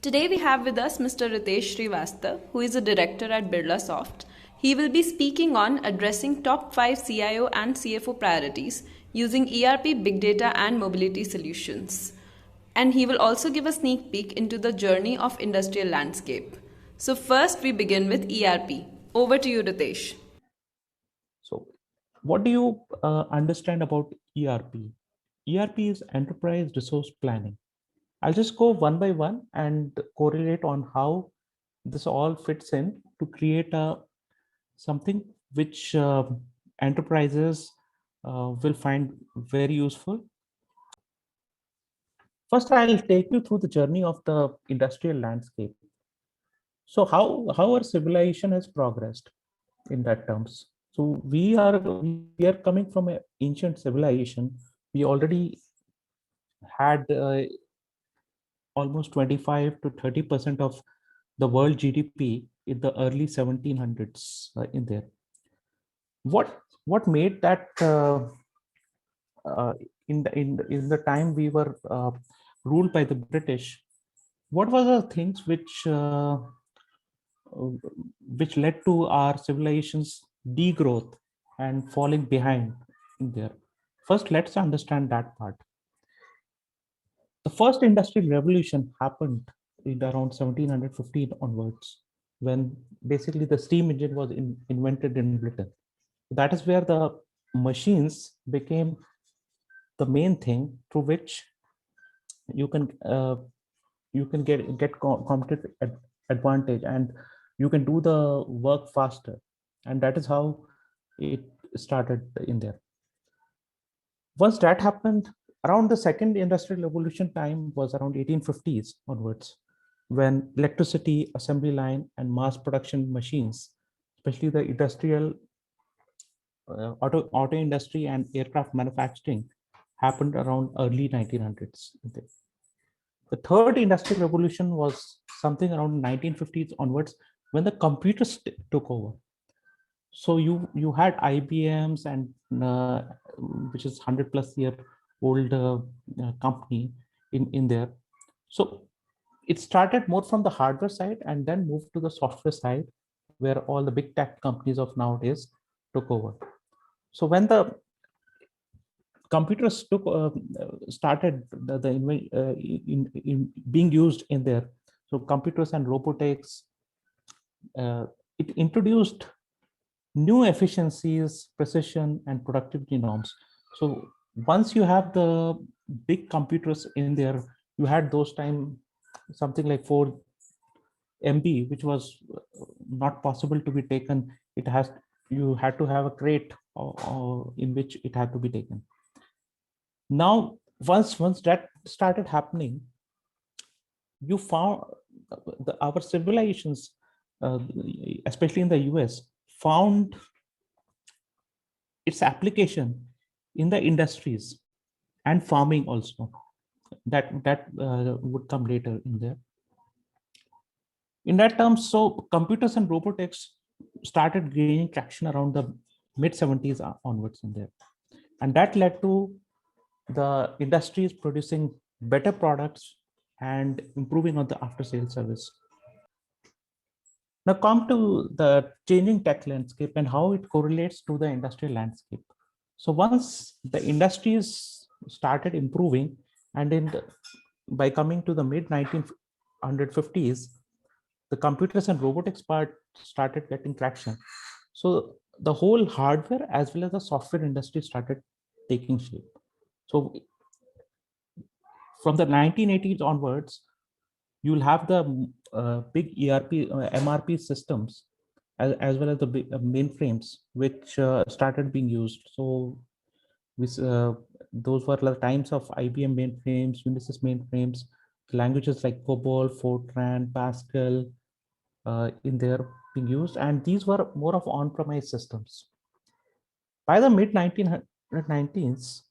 Today we have with us Mr. Ritesh Srivastava, who is a director at Birlasoft. He will be speaking on addressing top 5 CIO and CFO priorities using ERP, big data, and mobility solutions. And he will also give a sneak peek into the journey of industrial landscape. So first we begin with ERP. Over to you, Ritesh. So, what do you understand about ERP? ERP is Enterprise Resource Planning. I'll just go one by one and correlate on how this all fits in to create something which enterprises will find very useful. First, I'll take you through the journey of the industrial landscape. So, how our civilization has progressed in that terms. So we are coming from an ancient civilization. We already had almost 25 to 30% of the world GDP in the early 1700s in there. What made that in the time we were ruled by the British? What were the things which led to our civilization's degrowth and falling behind in there? First, let's understand that part. The first industrial revolution happened in around 1715 onwards, when basically the steam engine was invented in Britain. That is where the machines became the main thing through which you can get competitive advantage, and you can do the work faster, and that is how it started in there. Once that happened, around the second industrial revolution time was around 1850s onwards, when electricity, assembly line, and mass production machines, especially the industrial auto industry and aircraft manufacturing, happened around early 1900s. The third industrial revolution was something around 1950s onwards, when the computers took over. So you had IBMs and which is 100 plus year old company in there. So it started more from the hardware side and then moved to the software side, where all the big tech companies of nowadays took over. So when the computers started in being used in there, so computers and robotics, it introduced new efficiencies, precision, and productivity norms. So once you have the big computers in there, you had those time something like 4 MB, which was not possible to be taken. You had to have a crate in which it had to be taken. Now, once that started happening, you found our civilizations, especially in the US, found its application in the industries and farming also. That would come later in there. In that terms, so computers and robotics started gaining traction around the mid 70s onwards in there, and that led to the industries producing better products and improving on the after sales service. Now come to the changing tech landscape and how it correlates to the industrial landscape. So once the industries started improving, and by coming to the mid 1950s, the computers and robotics part started getting traction. So the whole hardware as well as the software industry started taking shape. So from the 1980s onwards, you'll have the big ERP, MRP systems, as well as the big, mainframes, which started being used. So those were the times of IBM mainframes, Unisys mainframes, languages like COBOL, Fortran, Pascal, in there being used, and these were more of on-premise systems. By the mid 1990s,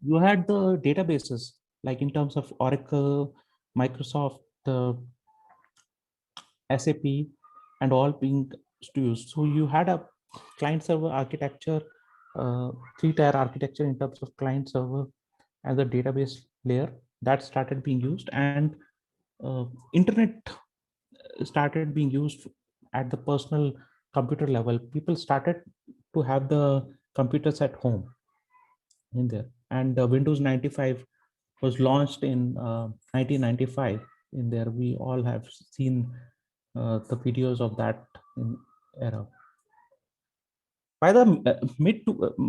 you had the databases like in terms of Oracle, Microsoft, SAP, and all being used. So you had a client server architecture, 3-tier architecture in terms of client server and the database layer that started being used. And internet started being used at the personal computer level. People started to have the computers at home in there, and Windows 95 was launched in 1995 in there. We all have seen the videos of that in era. By the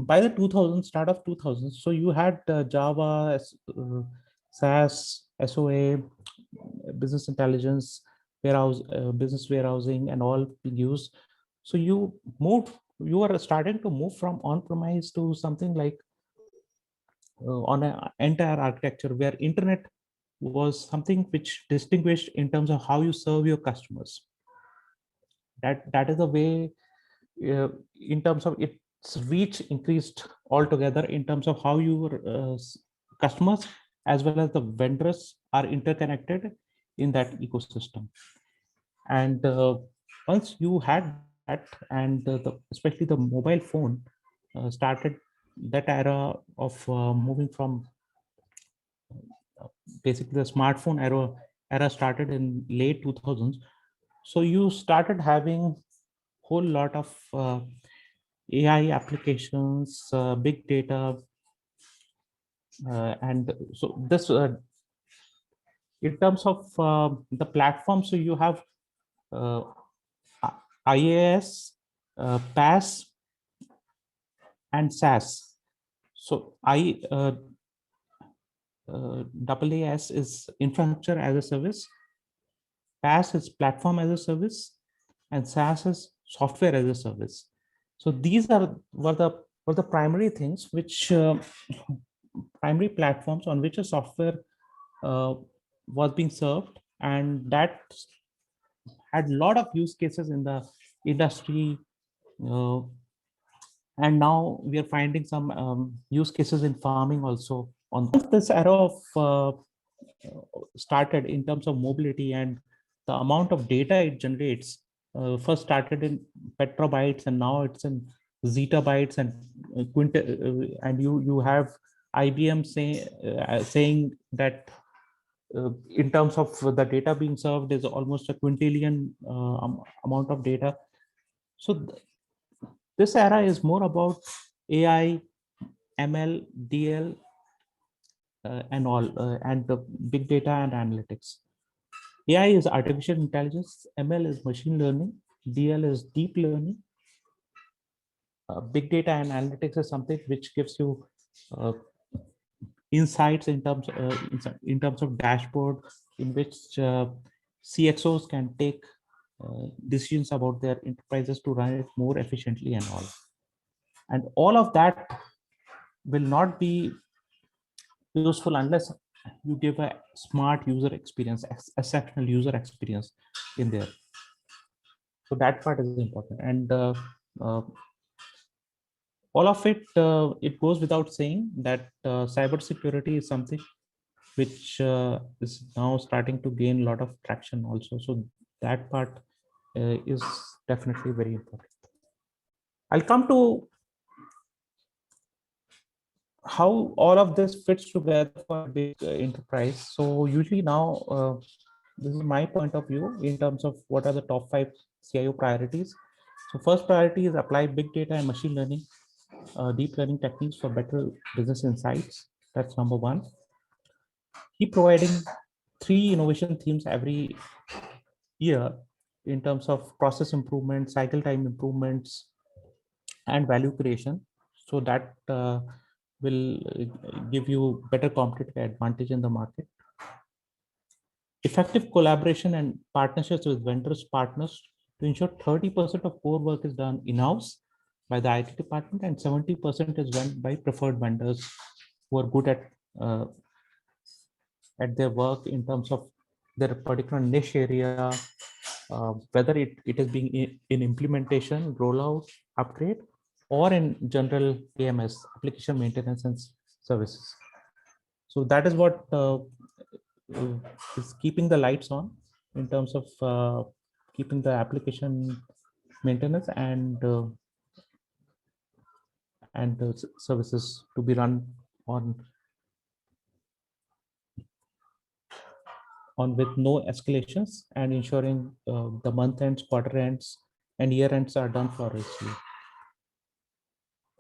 by the 2000s, start of 2000s, so you had Java, SAS, SOA, business intelligence, business warehousing, and all being used. So you are starting to move from on-premise to something like on an entire architecture where internet was something which distinguished in terms of how you serve your customers. That is the way, in terms of its reach increased altogether, in terms of how your customers as well as the vendors are interconnected in that ecosystem. And once you had that, and especially the mobile phone started, that era of moving from basically the smartphone era started in late 2000s. So you started having whole lot of AI applications, big data, and so this in terms of the platform. So you have uh, IaaS, PaaS, and SaaS. So AAS is infrastructure as a service, PaaS is platform as a service, and SaaS is software as a service. So these were the primary things which primary platforms on which a software uh, was being served, and that had a lot of use cases in the industry. Uh, and now we are finding some use cases in farming also. On this era of started in terms of mobility and the amount of data it generates, first started in petabytes and now it's in zettabytes and and you have IBM saying that in terms of the data being served is almost a quintillion amount of data. So this era is more about AI, ML, DL, and all, and the big data and analytics. AI is artificial intelligence, ML is machine learning, DL is deep learning. Big data and analytics is something which gives you uh, insights in terms of dashboard, in which CXOs can take decisions about their enterprises to run it more efficiently and all. And all of that will not be useful unless you give a smart user experience, exceptional user experience in there. So that part is important. And uh, all of it, it goes without saying that cybersecurity is something which is now starting to gain a lot of traction also. So that part is definitely very important. I'll come to how all of this fits together for a big enterprise. So usually now, this is my point of view in terms of what are the top 5 CIO priorities. So first priority is apply big data and machine learning, deep learning techniques for better business insights. That's number one. Keep providing 3 innovation themes every year in terms of process improvement, cycle time improvements, and value creation. So that will give you better competitive advantage in the market. Effective collaboration and partnerships with vendors, partners to ensure 30% of core work is done in-house by the IT department and 70% is done by preferred vendors who are good at their work in terms of their particular niche area, whether it is being in implementation, rollout, upgrade, or in general AMS, application maintenance and services. So that is what is keeping the lights on in terms of keeping the application maintenance and services to be run on on with no escalations and ensuring the month ends, quarter ends, and year ends are done flawlessly.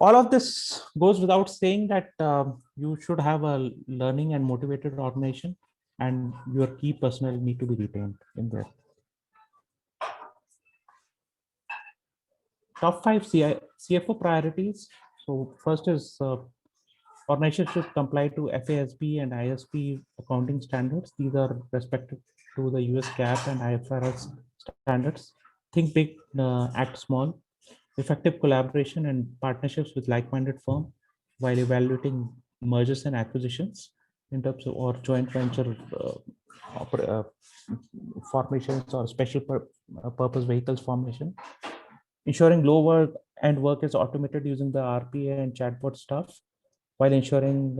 All of this goes without saying that you should have a learning and motivated organization, and your key personnel need to be retained in there. Top 5 CFO priorities. So first is organization should comply to FASB and ISP accounting standards. These are respective to the US GAAP and IFRS standards. Think big, act small. Effective collaboration and partnerships with like-minded firm while evaluating mergers and acquisitions in terms of or joint venture formations or special purpose vehicles formation. Ensuring low work and work is automated using the RPA and chatbot stuff while ensuring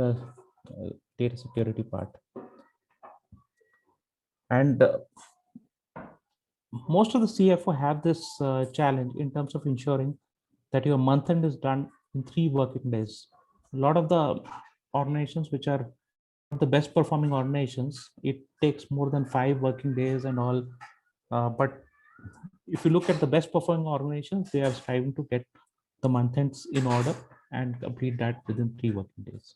data security part. And most of the CFO have this challenge in terms of ensuring that your month end is done in 3 working days. A lot of the organizations which are the best performing organizations, it takes more than 5 working days and all. But if you look at the best performing organizations, they are striving to get the month ends in order and complete that within 3 working days.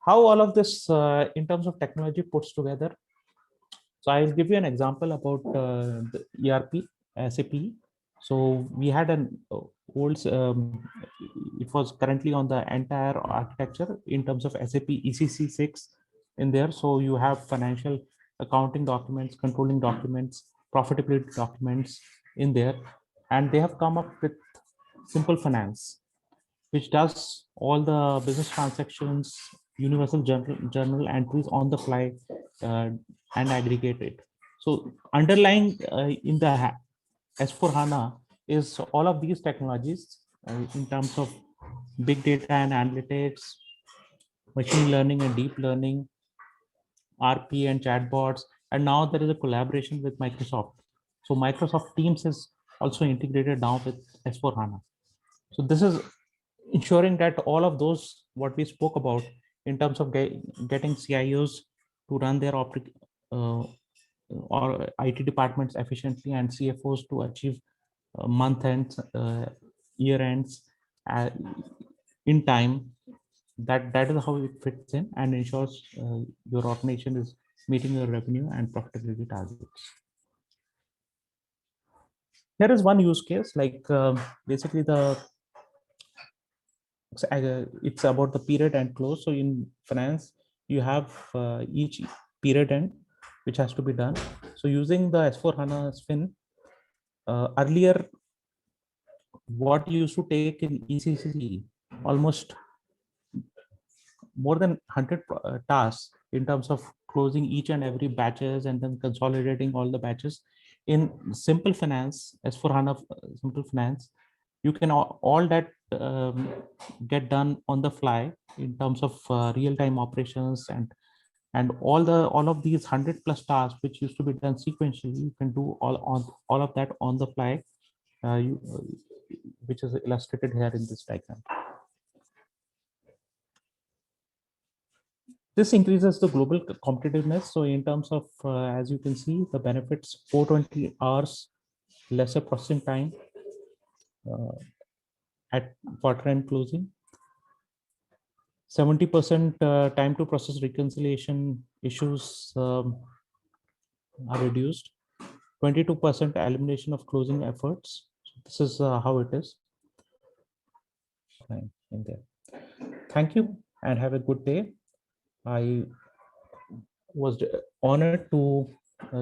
How all of this in terms of technology puts together. So I'll give you an example about the ERP, SAP. So we had an old, it was currently on the entire architecture in terms of SAP ECC6 in there. So you have financial accounting documents, controlling documents, profitability documents in there. And they have come up with Simple Finance, which does all the business transactions, universal journal entries on the fly and aggregate it. So underlying in the S4HANA is all of these technologies in terms of big data and analytics, machine learning and deep learning, RP and chatbots, and now there is a collaboration with Microsoft. So Microsoft Teams is also integrated now with S4HANA. So this is ensuring that all of those what we spoke about in terms of getting CIOs to run their or IT departments efficiently and CFOs to achieve month ends, year ends in time. That is how it fits in and ensures your organization is meeting your revenue and profitability targets. Here is one use case, like basically it's about the period end close. So in finance, you have each period end which has to be done. So using the S4HANA Spin, earlier what used to take in ECC almost more than 100 tasks in terms of closing each and every batches and then consolidating all the batches. In Simple Finance, S4HANA Simple Finance, you can all that get done on the fly in terms of real-time operations and all of these 100 plus tasks which used to be done sequentially, you can do all of that on the fly, which is illustrated here in this diagram. This increases the global competitiveness. So in terms of, as you can see, the benefits, 420 hours, lesser processing time at quarter end closing, 70% time to process reconciliation issues are reduced, 22% elimination of closing efforts. So this is how it is in there. Thank you and have a good day. I was honored to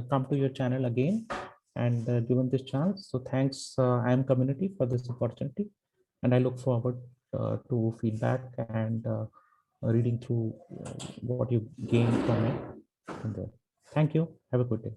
come to your channel again and given this chance. So thanks IIM community for this opportunity, and I look forward to feedback and reading through what you gained from it. Thank you. Have a good day.